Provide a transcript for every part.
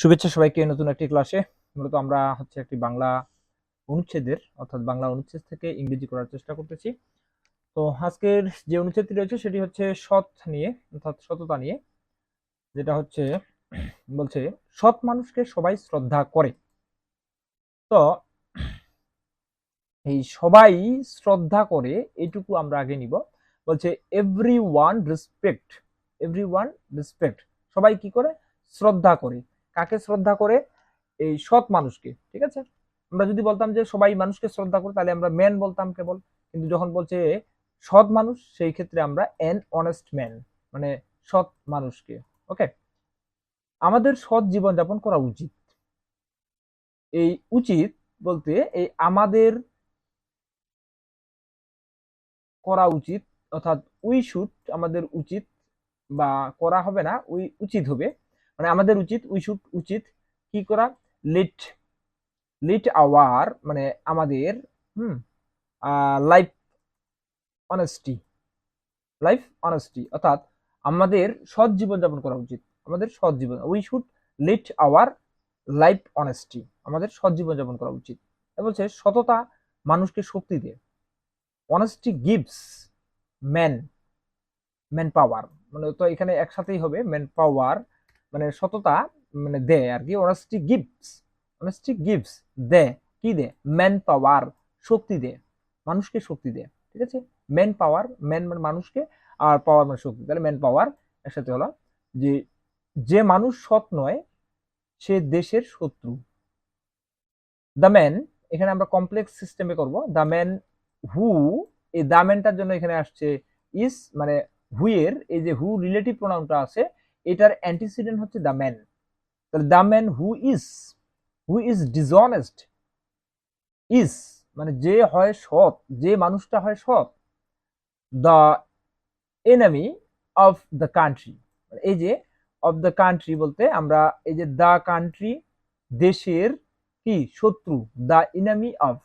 শুভেচ্ছা সবাইকে নতুন একটি ক্লাসে। মূলত আমরা একটি বাংলা অনুচ্ছেদের অর্থাৎ বাংলা অনুচ্ছেদ থেকে ইংরেজি করার চেষ্টা করতেছি। তো আজকের যে অনুচ্ছেদটি রয়েছে সেটি হচ্ছে সৎ নিয়ে, অর্থাৎ সততা নিয়ে, যেটা বলছে সৎ মানুষকে সবাই শ্রদ্ধা করে। তো এই সবাই শ্রদ্ধা করে এইটুকু আমরা আগে নিব। বলছে এভরিওয়ান রেসপেক্ট, সবাই কি করে? শ্রদ্ধা করে। কাকে শ্রদ্ধা করে? এই সৎ মানুষকে। ঠিক আছে, আমরা যদি বলতাম যে সবাই মানুষকে শ্রদ্ধা করে তাহলে আমরা ম্যান বলতাম কেবল, কিন্তু যখন বলছে সৎ মানুষ সেই ক্ষেত্রে আমরা অ্যান অনেস্ট ম্যান, মানে সৎ মানুষকে। ওকে, আমাদের সৎ জীবন যাপন করা উচিত। এই উচিত বলতে এই আমাদের করা উচিত, অর্থাৎ উই শুড, আমাদের উচিত, বা করা হবে না, উচিত হবে, মানে আমাদের উচিত, উই শুড উচিত কি করা? লিট লিট আওয়ার, মানে আমাদের লাইফ অনেস্টি, অর্থাৎ আমাদের সৎ জীবন যাপন করা উচিত। আমাদের সৎ জীবন, we should lead our life honesty, আমাদের সৎ জীবন যাপন করা উচিত। বলছে সততা মানুষকে শক্তি দেয়। Honesty gives man man power, মানে তো এখানে একসাথেই হবে, ম্যান পাওয়ার মানে সততা, মানে দেয় আর কি। অনেস্টি গিভস দেয়, কি দেয়? ম্যান পাওয়ার, শক্তি দেয়, মানুষকে শক্তি দেয়। ঠিক আছে, ম্যান পাওয়ার, ম্যান মানে মানুষকে, আর পাওয়ার মানে শক্তি, তাহলে ম্যান পাওয়ার একসাথে হলো। যে যে মানুষ সৎ নয় সে দেশের শত্রু। দ্য ম্যান, এখানে আমরা কমপ্লেক্স সিস্টেমে করব। দ্য ম্যান হু, এই দ্য ম্যানটার জন্য এখানে আসছে ইস, মানে হু এর এই যে হু রিলেটিভ প্রোনাউনটা আছে, এটার অ্যান্টিসিডেন্ট হচ্ছে দ্য ম্যান। তাহলে the man who is dishonest, is মানে যে হয় সৎ, যে মানুষটা হয় সৎ, the enemy of the country. এই যে অফ দ্য কান্ট্রি বলতে আমরা এই যে দ্য কান্ট্রি, দেশের কি? শত্রু। দ্য এনিমি অফ,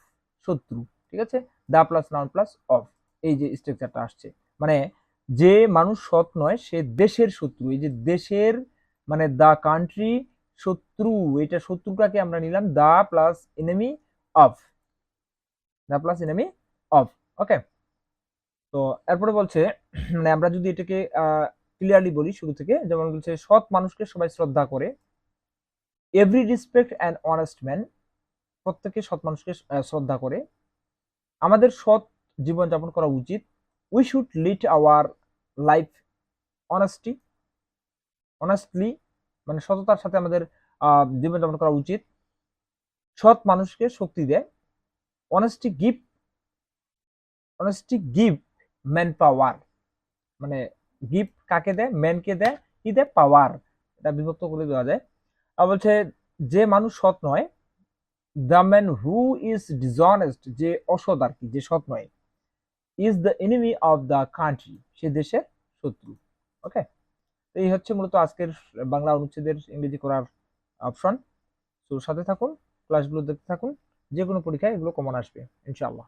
শত্রু। ঠিক আছে, the plus noun plus of, এই যে স্ট্রাকচারটা আসছে, মানে যে মানুষ সৎ নয় সে দেশের শত্রু। এই যে দেশের মানে দ্য কান্ট্রি, শত্রু, এটা শত্রুটাকে আমরা নিলাম the plus enemy of, the plus enemy of. Okay, তো এরপরে বলছে মানে আমরা যদি এটাকে ক্লিয়ারলি বলি শুরু থেকে, যেমন বলছে সৎ মানুষকে সবাই শ্রদ্ধা করে। Every respect and honest man, প্রত্যেকে সৎ মানুষকে শ্রদ্ধা করে। আমাদের সৎ জীবন যাপন করা উচিত। We should lead our life honestly, মানে সততার সাথে আমাদের জীবন যাপন করা উচিত। সৎ মানুষকে শক্তি দেয়। অনেস্টি গিভ ম্যান পাওয়ার, মানে গিভ কাকে দেয়? ম্যানকে দেয়, কি দেয়? পাওয়ার। এটা বিভক্ত করে দেওয়া যায়। আর বলছে যে মানুষ সৎ নয়, the man who is dishonest, যে অসৎ আর কি, যে সৎ নয়, is the enemy of the country, সে দেশের শত্রু। ওকে, এই হচ্ছে মূলত আজকের বাংলা অনুচ্ছেদের ইংরেজি করার অপশন। তো সাথে থাকুন, ক্লাসগুলো দেখতে থাকুন, যে কোনো পরীক্ষায় এগুলো কমন আসবে ইনশাআল্লাহ।